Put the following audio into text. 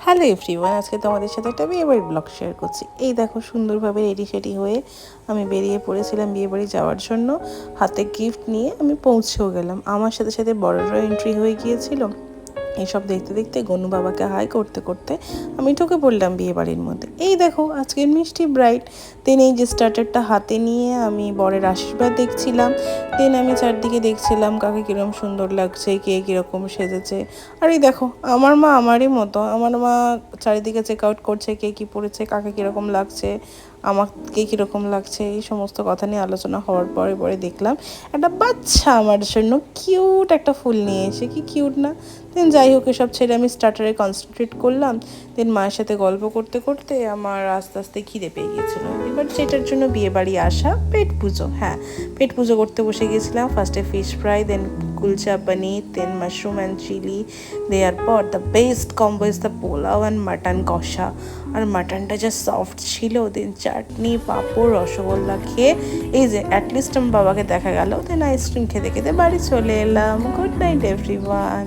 Hello everyone, আজকে তোমাদের সাথে একটা বিয়েবাড়ির ব্লগ শেয়ার করছি। এই দেখো সুন্দরভাবে রেডি সেডি হয়ে আমি বেরিয়ে পড়েছিলাম বিয়েবাড়ি যাওয়ার জন্য। হাতে গিফট নিয়ে আমি পৌঁছেও গেলাম। আমার সাথে সাথে বড়রাও এন্ট্রি হয়ে গিয়েছিল। এইসব দেখতে দেখতে গনু বাবাকে হাই করতে করতে আমি ঢুকে পড়লাম বিয়ে বাড়ির মধ্যে। এই দেখো আজকের মিষ্টি ব্রাইড। দেন এই যে স্টার্টারটা হাতে নিয়ে আমি বরের আশীর্বাদ দেখছিলাম। দেন আমি চারদিকে দেখছিলাম কাকে কীরকম সুন্দর লাগছে, কে কীরকম সেজেছে। আর এই দেখো আমার মা আমারই মতো, আমার মা চারিদিকে চেক আউট করছে কে কী পড়েছে, কাকে কীরকম লাগছে, আমাকে কীরকম লাগছে। এই সমস্ত কথা নিয়ে আলোচনা হওয়ার পরে পরে দেখলাম একটা বাচ্চা আমার জন্য কিউট একটা ফুল নিয়ে এসে, কি কিউট না। দেন যাই হোক এসব ছেড়ে আমি স্টার্টারে কনসেন্ট্রেট করলাম। দেন মায়ের সাথে গল্প করতে করতে আমার আস্তে আস্তে খিদে পেয়ে গিয়েছিলো। এবার সেটার জন্য বিয়ে বাড়ি আসা পেট পুজো, হ্যাঁ পেট পুজো করতে বসে গিয়েছিলাম। ফার্স্টে fish fry, then kulcha paneer, then mushroom and chilli দেওয়ার পর the best combo is the pulao and mutton kosha. আর মাটনটা যা সফট ছিল, দেন চাটনি পাঁপড় রসগোল্লা খেয়ে এই যে অ্যাটলিস্ট আমার বাবাকে দেখা গেল। দেন আইসক্রিম খেতে খেতে বাড়ি চলে এলাম। Good night everyone.